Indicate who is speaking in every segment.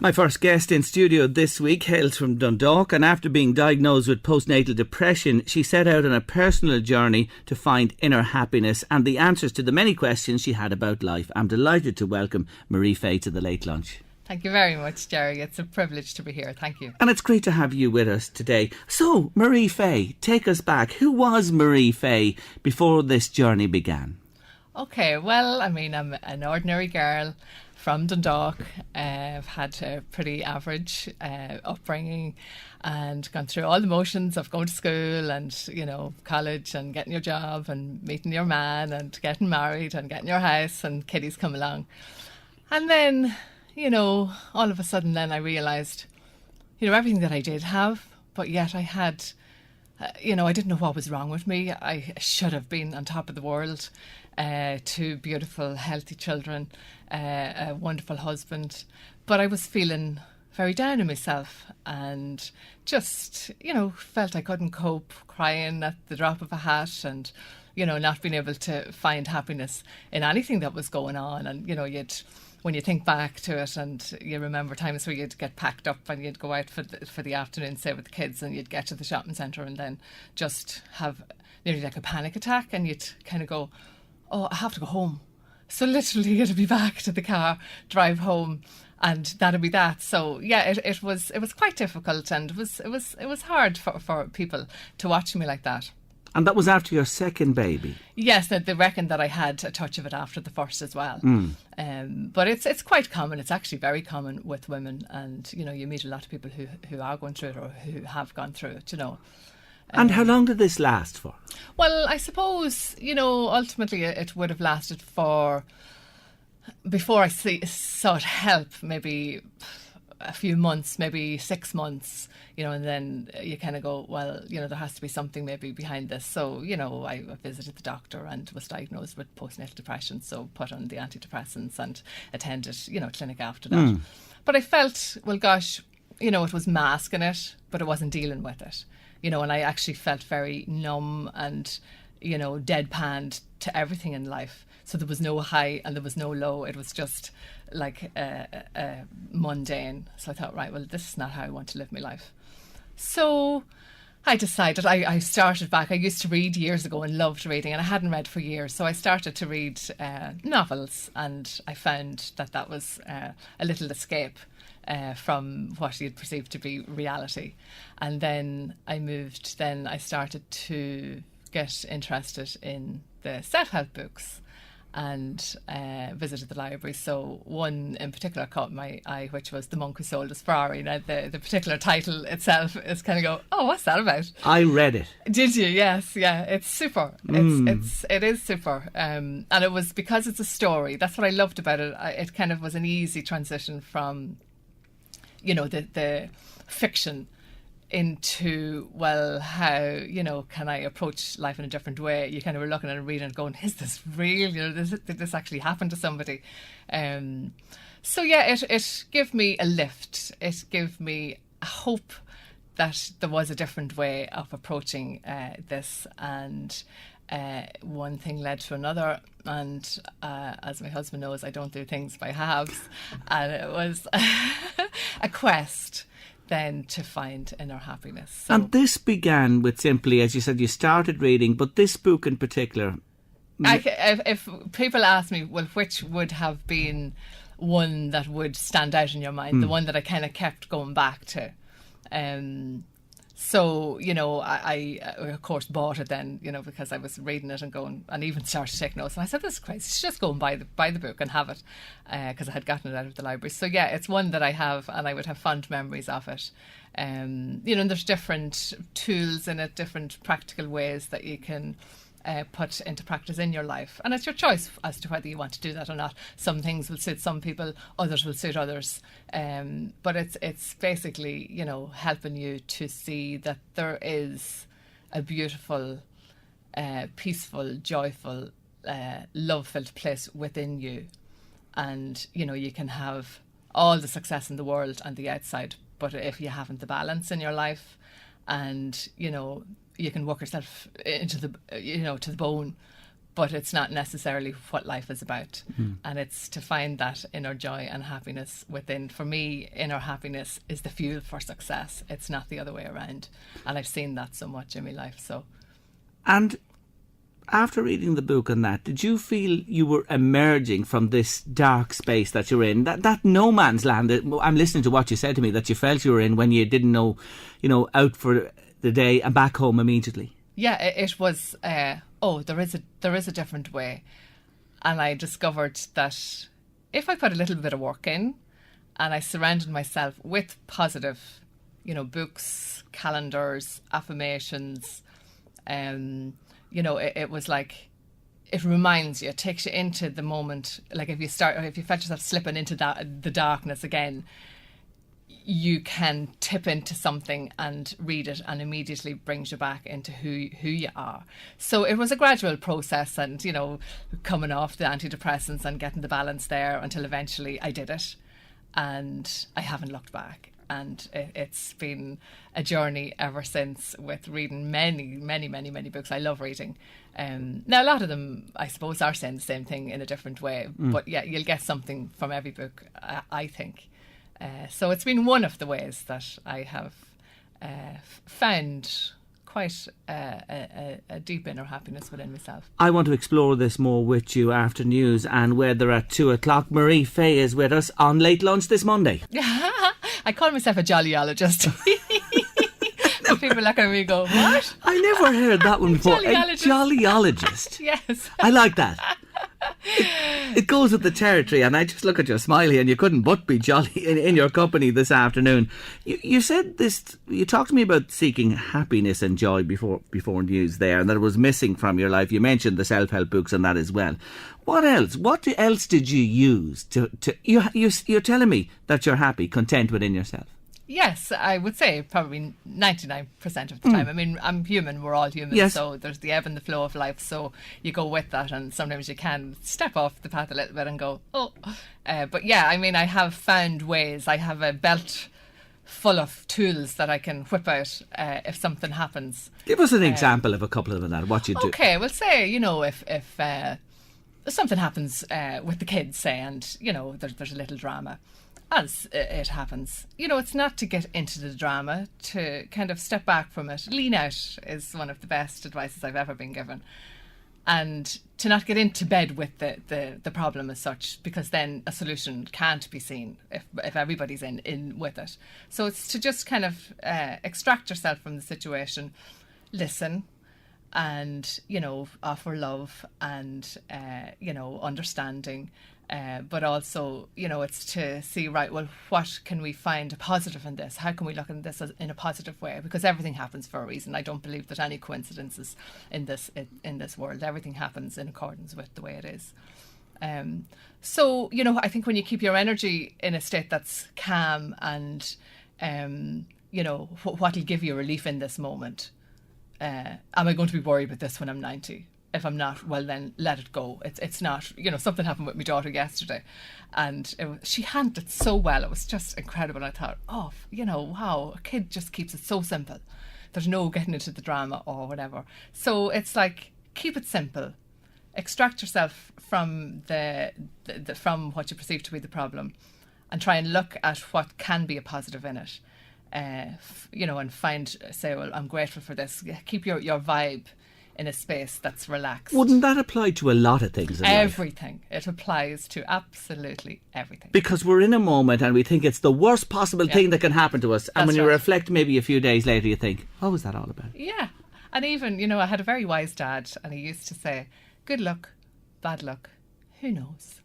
Speaker 1: My first guest in studio this week hails from Dundalk, and after being diagnosed with postnatal depression, she set out on a personal journey to find inner happiness and the answers to the many questions she had about life. I'm delighted to welcome Marie Fay to the Late Lunch.
Speaker 2: Thank you very much, Gerry. It's a privilege to be here. Thank you.
Speaker 1: And it's great to have you with us today. So, Marie Fay, take us back. Who was Marie Fay before this journey began?
Speaker 2: Okay, well, I mean, I'm an ordinary girl from Dundalk. I've had a pretty average upbringing and gone through all the motions of going to school and, you know, college and getting your job and meeting your man and getting married and getting your house, and kiddies come along. And then, you know, all of a sudden then I realised, you know, everything that I did have, but yet I had, you know, I didn't know what was wrong with me. I should have been on top of the world. 2 beautiful, healthy children, a wonderful husband. But I was feeling very down on myself and just, you know, felt I couldn't cope, crying at the drop of a hat and, you know, not being able to find happiness in anything that was going on. And, you know, when you think back to it and you remember times where you'd get packed up and you'd go out for the afternoon, say with the kids, and you'd get to the shopping centre and then just have nearly like a panic attack, and you'd kind of go, oh, I have to go home. So literally it'd be back to the car, drive home, and that'd be that. So yeah, it was quite difficult, and it was hard for people to watch me like that.
Speaker 1: And that was after your second baby?
Speaker 2: Yes, they reckon that I had a touch of it after the first as well. But it's quite common. It's actually very common with women, and you know, you meet a lot of people who are going through it or who have gone through it, you know.
Speaker 1: And how long did this last for?
Speaker 2: Well, I suppose, you know, ultimately it would have lasted for, before I sought help, maybe a few months, maybe 6 months, you know, and then you kind of go, well, you know, there has to be something maybe behind this. So, you know, I visited the doctor and was diagnosed with postnatal depression, so put on the antidepressants and attended, you know, clinic after that. But I felt, well, gosh, you know, it was masking it, but it wasn't dealing with it. You know, and I actually felt very numb and, you know, deadpanned to everything in life. So there was no high and there was no low. It was just like mundane. So I thought, right, well, this is not how I want to live my life. So I decided, I started back. I used to read years ago and loved reading, and I hadn't read for years. So I started to read novels, and I found that was a little escape from what you'd perceive to be reality. And then I started to get interested in the self-help books and visited the library. So one in particular caught my eye, which was The Monk Who Sold His Ferrari. Now the particular title itself is kind of go, oh, what's that about?
Speaker 1: I read it.
Speaker 2: Did you? Yes, yeah. It's super. It is super. And it was because it's a story. That's what I loved about it. It kind of was an easy transition from, you know, the fiction into, well, how, you know, can I approach life in a different way? You kind of were looking at it and reading and going, is this real? You know, did this actually happen to somebody? So yeah, it gave me a lift. It gave me a hope that there was a different way of approaching this, and one thing led to another, and as my husband knows, I don't do things by halves, and it was a quest then to find inner happiness. So,
Speaker 1: and this began with simply, as you said, you started reading, but this book in particular...
Speaker 2: if people ask me, well, which would have been one that would stand out in your mind, the one that I kind of kept going back to. So, you know, I of course bought it then, you know, because I was reading it and going, and even started to take notes. And I said, this is crazy, just go and buy the book and have it, because I had gotten it out of the library. So yeah, it's one that I have, and I would have fond memories of it. You know, and there's different tools in it, different practical ways that you can put into practice in your life, and it's your choice as to whether you want to do that or not. Some things will suit some people, others will suit others, but it's basically, you know, helping you to see that there is a beautiful, peaceful, joyful, love-filled place within you, and you know, you can have all the success in the world on the outside, but if you haven't the balance in your life, and you know, you can work yourself into the, you know, to the bone, but it's not necessarily what life is about. And it's to find that inner joy and happiness within. For me, inner happiness is the fuel for success. It's not the other way around. And I've seen that so much in my life. So,
Speaker 1: And after reading the book on that, did you feel you were emerging from this dark space that you're in, that no man's land? I'm listening to what you said to me, that you felt you were in when you didn't know, out for the day and back home immediately.
Speaker 2: Yeah, it was, there is a different way. And I discovered that if I put a little bit of work in and I surrounded myself with positive, books, calendars, affirmations, it was like, it reminds you, it takes you into the moment. Like if you felt yourself slipping into the darkness again, you can tip into something and read it, and immediately brings you back into who you are. So it was a gradual process, and coming off the antidepressants and getting the balance there until eventually I did it, and I haven't looked back. And it's been a journey ever since, with reading many, many, many, many books. I love reading. Now, a lot of them, I suppose, are saying the same thing in a different way. But yeah, you'll get something from every book, I think. So it's been one of the ways that I have found quite a deep inner happiness within myself.
Speaker 1: I want to explore this more with you after news and weather at 2:00. Marie Fay is with us on Late Lunch this Monday.
Speaker 2: I call myself a Jollyologist. And people look at me and go, what?
Speaker 1: I never heard that one before.
Speaker 2: Jollyologist.
Speaker 1: A Jollyologist.
Speaker 2: Yes.
Speaker 1: I like that. It goes with the territory, and I just look at you smiley, and you couldn't but be jolly in your company this afternoon. You said this, you talked to me about seeking happiness and joy before news there, and that it was missing from your life. You mentioned the self-help books and that as well. What else? What else did you use you're telling me that you're happy, content within yourself?
Speaker 2: Yes, I would say probably 99% of the time. I mean, I'm human, we're all human,
Speaker 1: yes.
Speaker 2: So there's the ebb and the flow of life, so you go with that, and sometimes you can step off the path a little bit and go, but yeah, I mean, I have found ways. I have a belt full of tools that I can whip out if something happens.
Speaker 1: Give us an example of a couple of them, what you do.
Speaker 2: Okay, well, say, if something happens with the kids, say, and, there's a little drama. As it happens, it's not to get into the drama, to kind of step back from it. Lean out is one of the best advices I've ever been given. And to not get into bed with the problem as such, because then a solution can't be seen if everybody's in with it. So it's to just kind of extract yourself from the situation, listen, and, offer love and, understanding. But also, it's to see, right, well, what can we find a positive in this? How can we look at this in a positive way? Because everything happens for a reason. I don't believe that any coincidences in this world. Everything happens in accordance with the way it is. So, I think when you keep your energy in a state that's calm and, what'll give you relief in this moment? Am I going to be worried about this when I'm 90? If I'm not, well, then let it go. It's not, something happened with my daughter yesterday, and she handled it so well. It was just incredible. I thought, wow, a kid just keeps it so simple. There's no getting into the drama or whatever. So it's like, keep it simple. Extract yourself from from what you perceive to be the problem, and try and look at what can be a positive in it. And say, well, I'm grateful for this. Keep your vibe in a space that's relaxed.
Speaker 1: Wouldn't that apply to a lot of things in life?
Speaker 2: Everything. It applies to absolutely everything.
Speaker 1: Because we're in a moment and we think it's the worst possible thing that can happen to us. And when you reflect maybe a few days later, you think, what was that all about?
Speaker 2: Yeah. And even, I had a very wise dad, and he used to say, good luck, bad luck, who knows?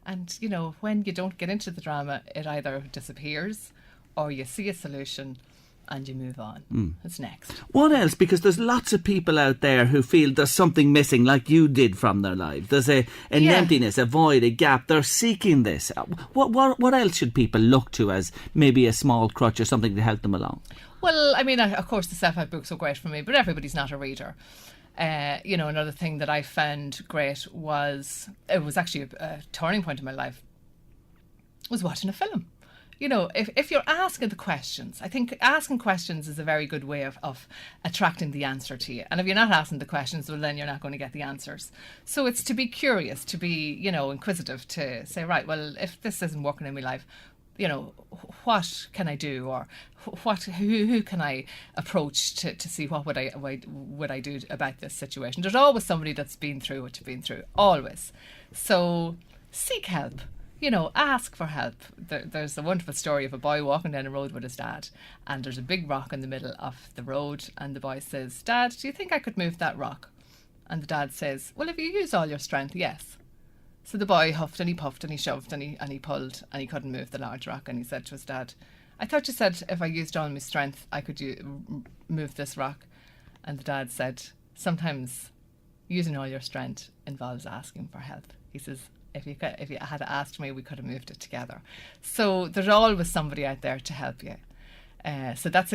Speaker 2: And, when you don't get into the drama, it either disappears or you see a solution and you move on. It's next. What
Speaker 1: else? Because there's lots of people out there who feel there's something missing, like you did, from their life. There's an emptiness, a void, a gap. They're seeking this. What else should people look to as maybe a small crutch or something to help them along?
Speaker 2: Well, I mean, of course, the self-help books are great for me, but everybody's not a reader. Another thing that I found great was, it was actually a turning point in my life, was watching a film. You know, if you're asking the questions, I think asking questions is a very good way of attracting the answer to you. And if you're not asking the questions, well, then you're not going to get the answers. So it's to be curious, to be, you know, inquisitive, to say, right, well, if this isn't working in my life, you know, what can I do, or who can I approach to see what would I do about this situation? There's always somebody that's been through what you've been through, always. So seek help. You know, ask for help. There's a wonderful story of a boy walking down a road with his dad, and there's a big rock in the middle of the road, and the boy says, "Dad, do you think I could move that rock?" And the dad says, "Well, if you use all your strength, yes." So the boy huffed and he puffed and he shoved and he pulled, and he couldn't move the large rock. And he said to his dad, "I thought you said if I used all my strength, I could move this rock." And the dad said, "Sometimes using all your strength involves asking for help." He says, if you had asked me, we could have moved it together. So there's always somebody out there to help you. So that's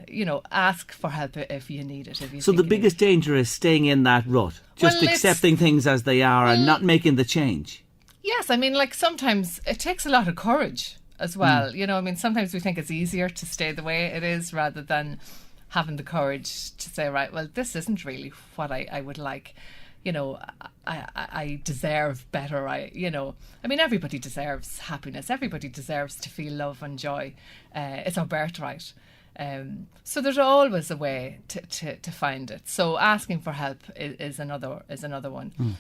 Speaker 2: you know, ask for help if you need it.
Speaker 1: So the biggest danger is staying in that rut, just accepting things as they are and not making the change.
Speaker 2: Yes, I mean, like, sometimes it takes a lot of courage as well. You know, I mean, sometimes we think it's easier to stay the way it is rather than having the courage to say, right, well, this isn't really what I would like. You know, I deserve better. You know, I mean, everybody deserves happiness. Everybody deserves to feel love and joy. It's our birthright. So there's always a way to find it. So asking for help is another one.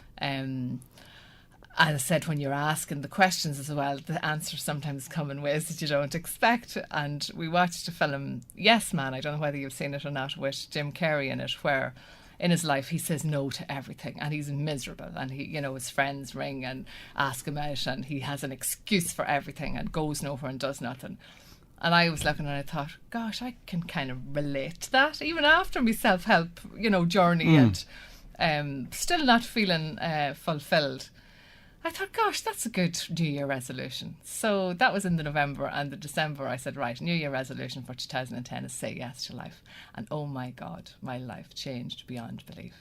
Speaker 2: As I said, when you're asking the questions as well, the answers sometimes come in ways that you don't expect. And we watched a film, Yes Man, I don't know whether you've seen it or not, with Jim Carrey in it, where in his life he says no to everything and he's miserable, and he, you know, his friends ring and ask him out and he has an excuse for everything and goes nowhere and does nothing. And I was looking and I thought, gosh, I can kind of relate to that even after my self-help, you know, journey and still not feeling fulfilled. I thought, gosh, that's a good New Year resolution. So that was in the November, and the December I said, right, New Year resolution for 2010 is say yes to life. And oh my God, my life changed beyond belief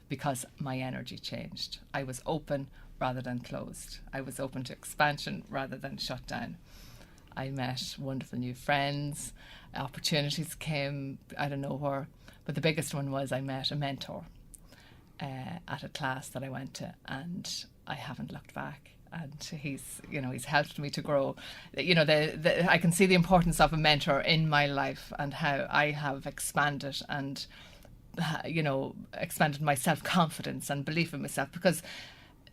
Speaker 2: because my energy changed. I was open rather than closed. I was open to expansion rather than shut down. I met wonderful new friends. Opportunities came, I don't know where, but the biggest one was I met a mentor at a class that I went to, and I haven't looked back. And he's helped me to grow. You know, I can see the importance of a mentor in my life and how I have expanded and, you know, expanded my self-confidence and belief in myself, because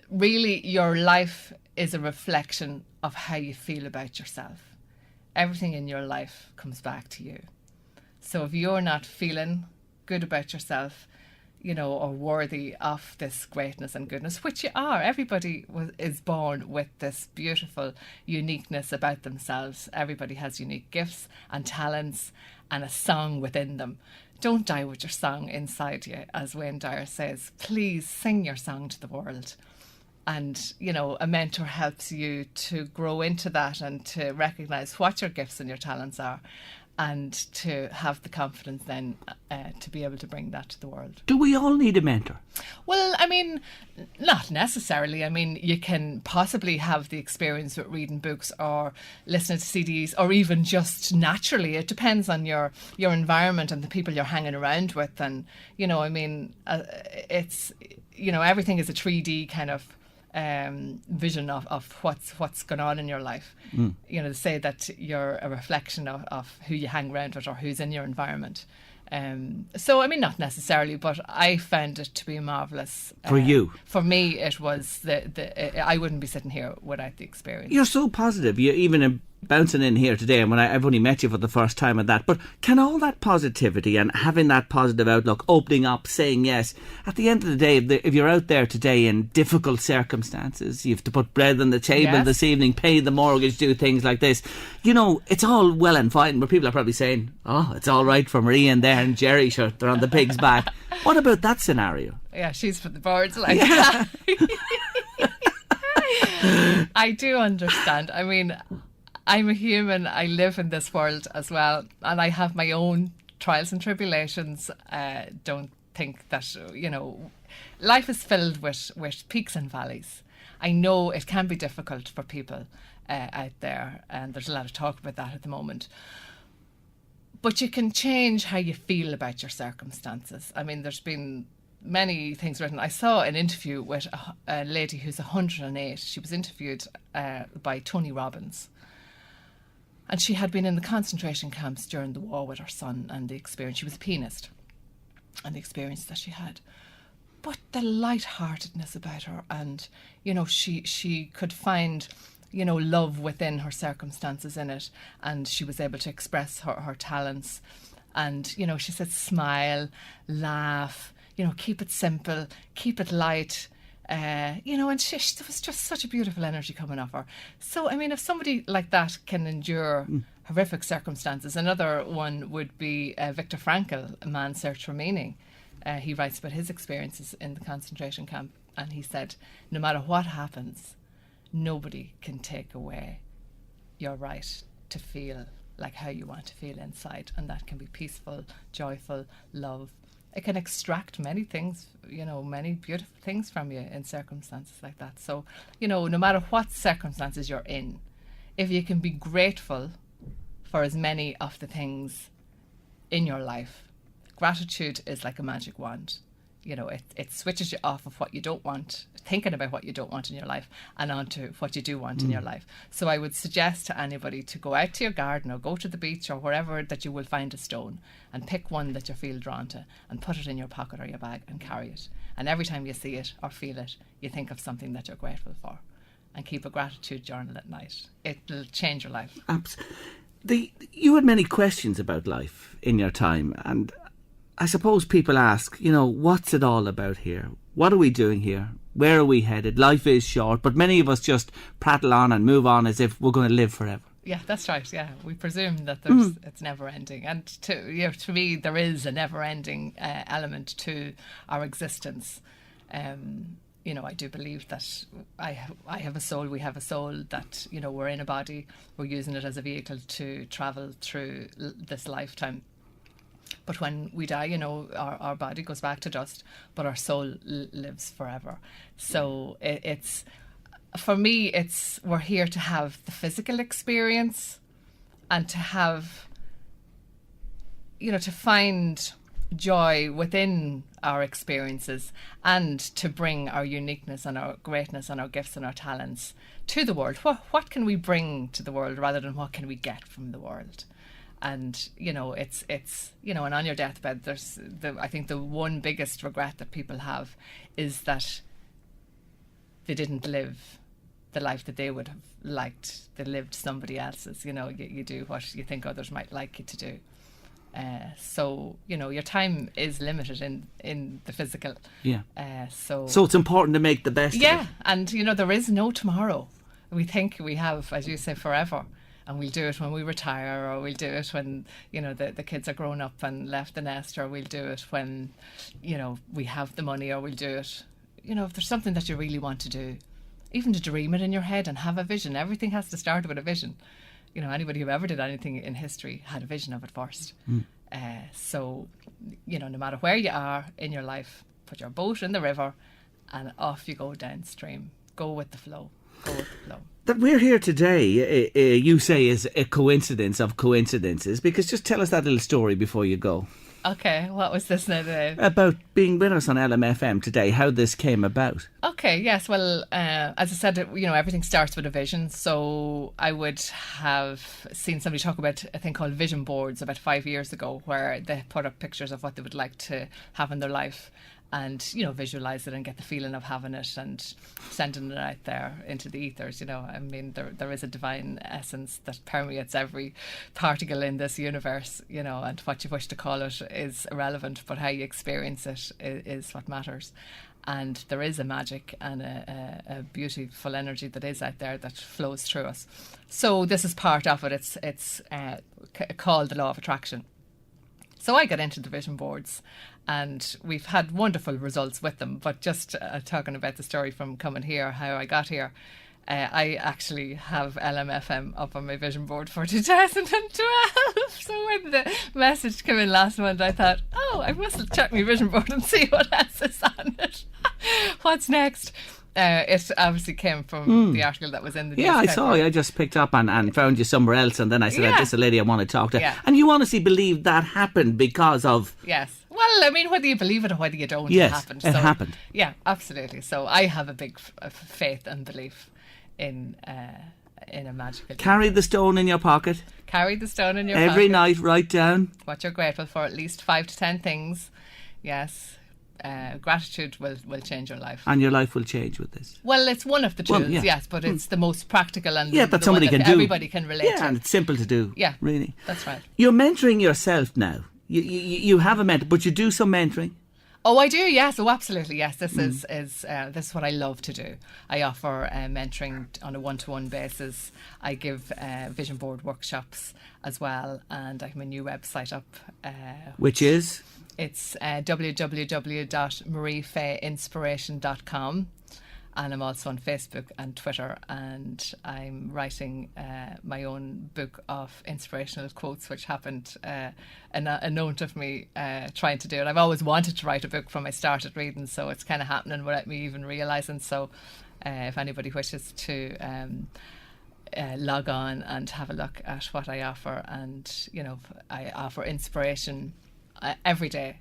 Speaker 2: really your life is a reflection of how you feel about yourself. Everything in your life comes back to you. So if you're not feeling good about yourself, you know, or worthy of this greatness and goodness, which you are. Everybody is born with this beautiful uniqueness about themselves. Everybody has unique gifts and talents and a song within them. Don't die with your song inside you, as Wayne Dyer says. Please sing your song to the world. And, you know, a mentor helps you to grow into that and to recognise what your gifts and your talents are, and to have the confidence then to be able to bring that to the world.
Speaker 1: Do we all need a mentor?
Speaker 2: Well, I mean, not necessarily. I mean, you can possibly have the experience with reading books or listening to CDs, or even just naturally. It depends on your environment and the people you're hanging around with. And, you know, I mean, it's, you know, everything is a 3D kind of vision of what's going on in your life. You know, to say that you're a reflection of who you hang around with or who's in your environment. So I mean, not necessarily, but I found it to be marvellous.
Speaker 1: For you? For
Speaker 2: me, it was I wouldn't be sitting here without the experience.
Speaker 1: You're so positive. You even bouncing in here today, and I've only met you for the first time at that, but can all that positivity and having that positive outlook, opening up, saying yes, at the end of the day, if you're out there today in difficult circumstances, you have to put bread on the table this evening, pay the mortgage, do things like this, you know, it's all well and fine, but people are probably saying, oh, it's all right for Marie and there and Gerry, sure, they're on the pig's back. What about that scenario?
Speaker 2: Yeah, she's for the boards, like. I do understand. I mean, I'm a human. I live in this world as well, and I have my own trials and tribulations. Don't think that, you know, life is filled with peaks and valleys. I know it can be difficult for people, out there, and there's a lot of talk about that at the moment. But you can change how you feel about your circumstances. I mean, there's been many things written. I saw an interview with a lady who's 108. She was interviewed by Tony Robbins. And she had been in the concentration camps during the war with her son, and the experience. She was a pianist, and the experience that she had. But the lightheartedness about her, and, you know, she could find, you know, love within her circumstances in it, and she was able to express her talents. And, you know, she said, smile, laugh, you know, keep it simple, keep it light. You know, and there was just such a beautiful energy coming off her. So, I mean, if somebody like that can endure horrific circumstances, another one would be Viktor Frankl, A Man's Search for Meaning. He writes about his experiences in the concentration camp, and he said, no matter what happens, nobody can take away your right to feel like how you want to feel inside, and that can be peaceful, joyful, love. It can extract many things, you know, many beautiful things from you in circumstances like that. So, you know, no matter what circumstances you're in, if you can be grateful for as many of the things in your life, gratitude is like a magic wand. You know, it switches you off of what you don't want, thinking about what you don't want in your life, and onto what you do want in your life. So I would suggest to anybody to go out to your garden or go to the beach or wherever that you will find a stone, and pick one that you feel drawn to and put it in your pocket or your bag and carry it. And every time you see it or feel it, you think of something that you're grateful for, and keep a gratitude journal at night. It'll change your life.
Speaker 1: You had many questions about life in your time, and I suppose people ask, you know, what's it all about here? What are we doing here? Where are we headed? Life is short, but many of us just prattle on and move on as if we're going to live forever.
Speaker 2: Yeah, that's right. Yeah, we presume that it's never ending, and to me, there is a never ending element to our existence. You know, I do believe that I have a soul. We have a soul. That, you know, we're in a body. We're using it as a vehicle to travel through this lifetime. But when we die, you know, our body goes back to dust, but our soul lives forever. So it's, for me, we're here to have the physical experience, and to have, you know, to find joy within our experiences, and to bring our uniqueness and our greatness and our gifts and our talents to the world. What can we bring to the world rather than what can we get from the world? And, you know, it's you know, and on your deathbed, I think the one biggest regret that people have is that they didn't live the life that they would have liked. They lived somebody else's. You know, you do what you think others might like you to do. So, you know, your time is limited in the physical. Yeah. So
Speaker 1: it's important to make the best of it.
Speaker 2: Yeah, and, you know, there is no tomorrow. We think we have, as you say, forever. And we'll do it when we retire, or we'll do it when, you know, the kids are grown up and left the nest, or we'll do it when, you know, we have the money, or we'll do it, you know, if there's something that you really want to do, even to dream it in your head and have a vision. Everything has to start with a vision. You know, anybody who ever did anything in history had a vision of it first. So, you know, no matter where you are in your life, put your boat in the river and off you go downstream. Go with the flow. Go with the flow.
Speaker 1: That we're here today, you say, is a coincidence of coincidences, because just tell us that little story before you go.
Speaker 2: Okay, what was this now, Dave?
Speaker 1: About being with us on LMFM today, how this came about.
Speaker 2: Okay, yes, well, as I said, you know, everything starts with a vision. So I would have seen somebody talk about a thing called vision boards about 5 years ago, where they put up pictures of what they would like to have in their life, and, you know, visualise it and get the feeling of having it and sending it out there into the ethers. You know, I mean, there is a divine essence that permeates every particle in this universe, you know, and what you wish to call it is irrelevant, but how you experience it is what matters. And there is a magic and a beautiful energy that is out there that flows through us. So this is part of it. It's called the law of attraction. So I got into the vision boards, and we've had wonderful results with them. But just talking about the story from coming here, how I got here, I actually have LMFM up on my vision board for 2012. So when the message came in last month, I thought, oh, I must check my vision board and see what else is on it. What's next? It obviously came from the article that was in the newspaper.
Speaker 1: Yeah, I saw. I just picked up and found you somewhere else, and then I said, "This is a lady I want to talk to."
Speaker 2: Yeah.
Speaker 1: And you honestly believe that happened because of...
Speaker 2: Yes. Well, I mean, whether you believe it or whether you don't,
Speaker 1: Yes,
Speaker 2: it happened.
Speaker 1: it happened.
Speaker 2: Yeah, absolutely. So I have a big faith and belief in a magical...
Speaker 1: Carry the stone in your pocket.
Speaker 2: Carry the stone in your
Speaker 1: Every
Speaker 2: pocket.
Speaker 1: night, write down
Speaker 2: What you're grateful for, at least 5 to 10 things. Yes. Gratitude will change your life.
Speaker 1: and your life will change with this.
Speaker 2: Well, it's one of the tools,
Speaker 1: yeah.
Speaker 2: yes, but it's the most practical and
Speaker 1: Yeah,
Speaker 2: the
Speaker 1: that somebody
Speaker 2: one that
Speaker 1: can do.
Speaker 2: everybody can relate
Speaker 1: Yeah,
Speaker 2: to.
Speaker 1: and it's simple to do.
Speaker 2: Yeah,
Speaker 1: Really.
Speaker 2: that's right.
Speaker 1: You're mentoring yourself now. You have a mentor, but you do some mentoring.
Speaker 2: Oh, I do. Yes. Oh, absolutely. Yes. This is what I love to do. I offer mentoring on a one-to-one basis. I give vision board workshops as well, and I have a new website up,
Speaker 1: Which is?
Speaker 2: It's www.mariefayinspiration.com, and I'm also on Facebook and Twitter, and I'm writing my own book of inspirational quotes, which happened a note of me trying to do it. I've always wanted to write a book from I started reading, so it's kind of happening without me even realising. So if anybody wishes to log on and have a look at what I offer, and I offer inspiration every day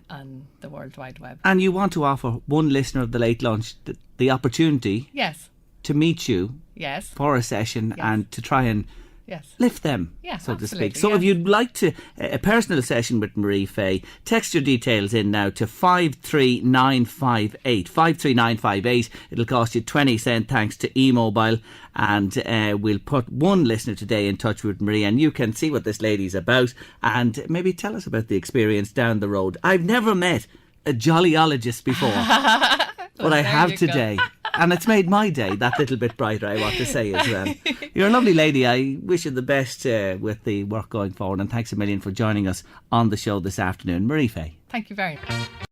Speaker 2: on the World Wide Web.
Speaker 1: And you want to offer one listener of the Late Lunch the opportunity
Speaker 2: Yes.
Speaker 1: to meet you
Speaker 2: Yes.
Speaker 1: for a session and to try and
Speaker 2: Yes.
Speaker 1: lift them,
Speaker 2: Yeah,
Speaker 1: so to
Speaker 2: absolutely,
Speaker 1: speak. So if you'd like to a personal session with Marie Fay, text your details in now to 53958. 53958. It'll cost you 20 cents thanks to eMobile, and we'll put one listener today in touch with Marie, and you can see what this lady's about and maybe tell us about the experience down the road. I've never met a Jollyologist before, but I have today. And it's made my day that little bit brighter, I want to say as well. You're a lovely lady. I wish you the best with the work going forward. And thanks a million for joining us on the show this afternoon. Marie Fay.
Speaker 2: Thank you very much.